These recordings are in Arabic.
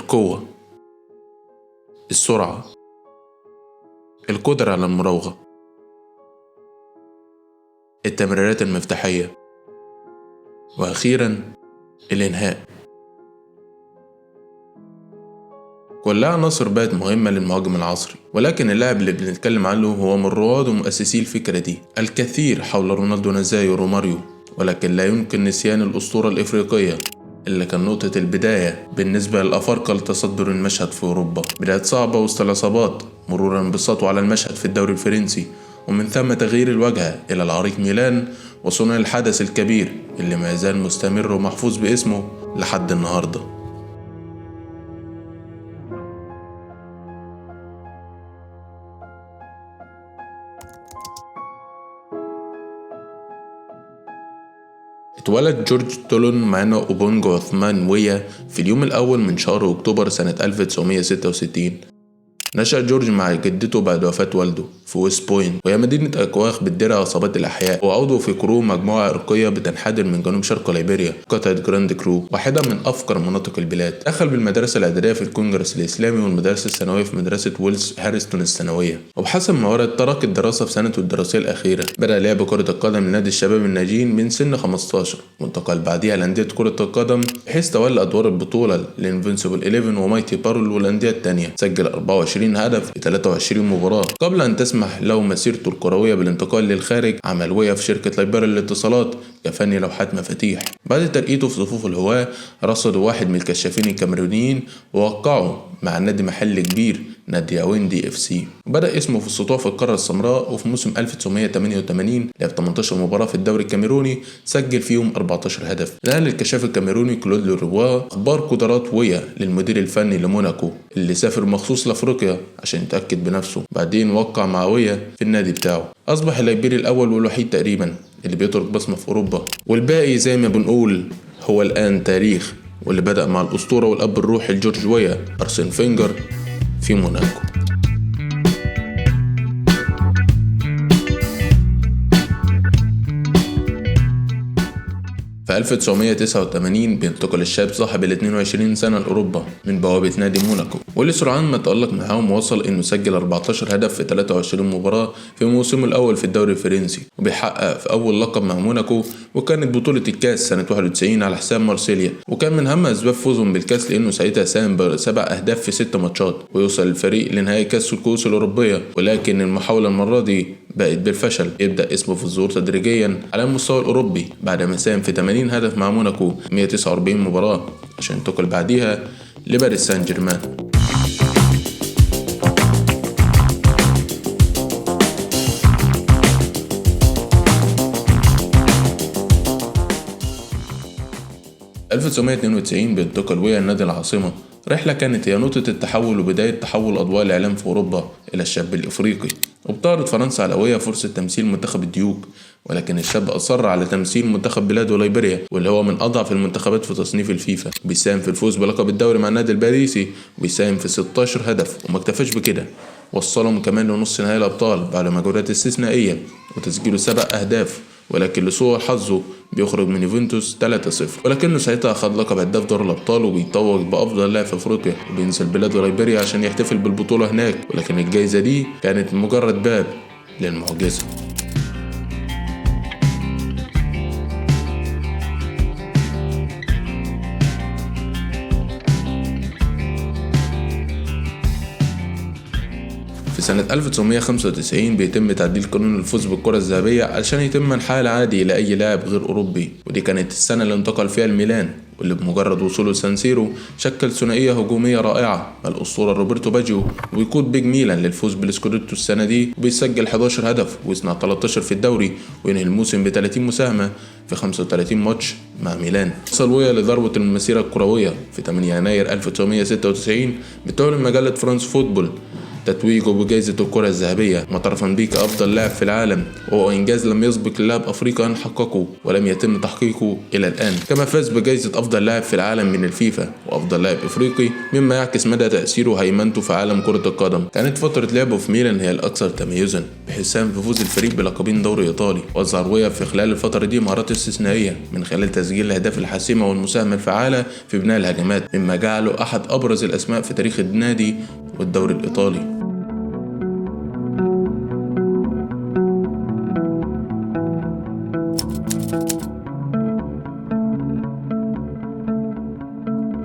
القوة، السرعة، القدرة على المراوغة، التمريرات المفتاحية، وأخيرا الإنهاء. كلها عناصر بقت مهمة للمهاجم العصري، ولكن اللاعب اللي بنتكلم عنه هو من رواد ومؤسسي الفكرة دي. الكثير حول رونالدو نازايو وروماريو، ولكن لا يمكن نسيان الأسطورة الإفريقية اللي كان نقطة البداية بالنسبة للأفارقة لتصدر المشهد في أوروبا. بداية صعبة وسط العصابات، مرورا بسطوه على المشهد في الدوري الفرنسي، ومن ثم تغيير الواجهة إلى العريق ميلان، وصنع الحدث الكبير اللي ما يزال مستمر ومحفوظ باسمه لحد النهارده. اتولد جورج تولون مانو أوبونجو عثمان ويا في اليوم الأول من شهر أكتوبر سنة 1966. نشأ جورج مع جدته بعد وفاة والده في ويست بوينت، وهي مدينة أكواخ بتدير عصابات الأحياء، وعضو في كرو مجموعة عرقية بتنحدر من جنوب شرق ليبيريا، قطعة جراند كرو، واحدة من أفقر مناطق البلاد. دخل بالمدرسة الإعدادية في الكونجرس الإسلامي، والمدرسة الثانوية في مدرسة ويلز هارستون الثانوية، وبحسب ما ورد ترك الدراسة في سنته الدراسية الأخيرة. بدأ لعب كرة القدم لنادي الشباب الناجين من سن 15، وانتقل بعدها لأندية كرة القدم، بحيث تولى أدوار البطولة لإنفينسيبل 11 ومايتي بارول والأندية التانية. سجل 24 هدف في 23 مباراة قبل أن تسمح له مسيرته الكروية بالانتقال للخارج. عمل ويا في شركة ليبر للاتصالات كفني لوحات مفاتيح. بعد ترقيته في صفوف الهواة، رصدوا واحد من الكشافين الكاميرونيين ووقعوا مع نادي محلي كبير، نادي ياوندي اف سي. بدأ اسمه في السطوع في القارة السمراء، وفي موسم 1988 لعب 18 مباراة في الدوري الكاميروني، سجل فيهم 14 هدف. نقل الكشاف الكاميروني كلود لوروا أخبار قدرات ويا للمدير الفني لموناكو، اللي سافر مخصوص لأفريقيا عشان يتأكد بنفسه. بعدين وقع مع ويا في النادي بتاعه. أصبح الليبيري الأول والوحيد تقريبا اللي بيترك بصمة في أوروبا، والباقي زي ما بنقول هو الآن تاريخ، واللي بدأ مع الأسطورة والأب الروحي لجورج ويا أرسن فينجر في موناكو. في 1989 بينتقل الشاب صاحب ال 22 سنة لأوروبا من بوابة نادي موناكو، واللي سرعان ما تألق معاهم ووصل إنه سجل 14 هدف في 23 مباراة في موسمه الأول في الدوري الفرنسي، وبيحقق في أول لقب مع موناكو، وكانت بطولة الكاس سنة 91 على حساب مارسيليا. وكان من أهم أسباب فوزهم بالكاس لأنه ساعتها ساهم ب7 أهداف في 6 ماتشات، ويوصل الفريق لنهائي كاس الكؤوس الأوروبية. ولكن المحاولة المرة دي بقت بالفشل. يبدأ اسمه في الظهور تدريجيا على المستوى الأوروبي بعد ما ساهم في 80 هدف مع موناكو 149 مباراة، عشان انتقل بعديها لباريس سان جيرمان. في 1992 بينتقل ويا النادي العاصمة، رحلة كانت هي نقطة التحول وبداية تحول أضواء الإعلام في أوروبا إلى الشاب الإفريقي. وبتعرض فرنسا على ويا فرصة تمثيل منتخب الديوك، ولكن الشاب أصر على تمثيل منتخب بلاده ليبيريا، واللي هو من أضعف المنتخبات في تصنيف الفيفا. بيساهم في الفوز بلقب الدوري مع النادي الباريسي، وبيساهم في 16 هدف. وما اكتفاش بكده، وصلهم كمان لنص نهائي الأبطال بعد مجهودات استثنائية وتسجيله 7 أهداف. ولكن لسوء حظه بيخرج من يوفنتوس 3-0، ولكنه ساعتها أخذ لقب هداف دوري الأبطال وبيتوج بأفضل لاعب في أفريقيا، وبينزل بلاده ليبيريا عشان يحتفل بالبطولة هناك. ولكن الجايزة دي كانت مجرد باب للمعجزة. في سنة 1995 بيتم تعديل قانون الفوز بالكرة الذهبية علشان يتم منحها العادي لأي لاعب غير أوروبي، ودي كانت السنة اللي انتقل فيها الميلان، واللي بمجرد وصوله لسانسيرو شكل ثنائية هجومية رائعة مع الأسطورة روبرتو باجيو، ويقود بيج ميلان للفوز بالسكوديتو السنة دي، وبيسجل 11 هدف ويصنع 13 في الدوري، وينهي الموسم ب 30 مساهمة في 35 ماتش مع ميلان. وصل ويا لذروة المسيرة الكروية في 8 يناير 1996 بتعلن مجلة فرانس فوتبول تتويجه بجائزة الكرة الذهبية معترفا به كأفضل لاعب في العالم، وهو إنجاز لم يسبق لاعب أفريقي أن حققه ولم يتم تحقيقه إلى الآن. كما فاز بجائزة أفضل لاعب في العالم من الفيفا وأفضل لاعب إفريقي، مما يعكس مدى تأثيره وهيمنته في عالم كرة القدم. كانت فترة لعبه في ميلان هي الأكثر تميزا، بحيث ساهم في فوز الفريق بلقبين دوري إيطالي. وأظهر ويا في خلال الفترة دي مهارات استثنائية من خلال تسجيل الأهداف الحاسمة والمساهمة الفعالة في بناء الهجمات، مما جعله أحد أبرز الأسماء في تاريخ النادي والدوري الإيطالي.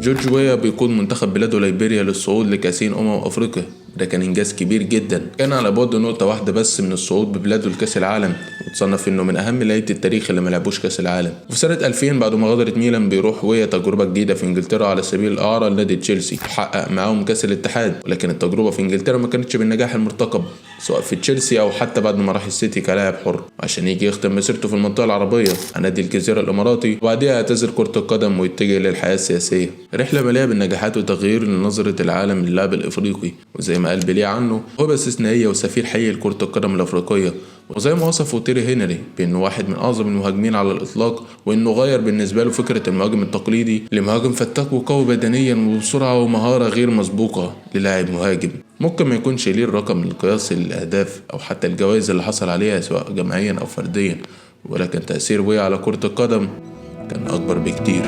جورج ويا بيقود منتخب بلاده ليبيريا للصعود لكأسين أفريقيا. ده كان إنجاز كبير جدا، كان على بعد نقطة واحدة بس من الصعود ببلاده لكأس العالم، وتصنف إنه من أهم لعيبة التاريخ اللي ما لعبوش كأس العالم. وفي سنة 2000 بعد ما غادرت ميلان بيروح ويا تجربة جديدة في إنجلترا على سبيل الإعارة لنادي تشيلسي، وحقق معاهم كأس الاتحاد. ولكن التجربة في إنجلترا ما كانتش بالنجاح المرتقب سواء في تشيلسي أو حتى بعد ما راح السيتي كلاعب حر، عشان يجي يختم مسيرته في المنطقة العربية على نادي الجزيرة الإماراتي، وبعدها يعتزل كرة القدم ويتجه للحياة السياسية. رحلة مليئة بالنجاحات وتغيير لنظرة العالم للاعب الإفريقي، وزي ما قال بيليه عنه هو استثنائية وسفير حي لكرة القدم الأفريقية. وزي ما وصفه تيري هنري بأنه واحد من أعظم المهاجمين على الإطلاق، وأنه غير بالنسبة له فكرة المهاجم التقليدي لمهاجم فتاك وقوي بدنيا وبسرعة ومهارة غير مسبوقة للاعب مهاجم. ممكن ما يكونش ليه الرقم القياسي للأهداف أو حتى الجوائز اللي حصل عليها سواء جماعيا أو فرديا، ولكن تأثير ويا على كرة القدم كان أكبر بكتير.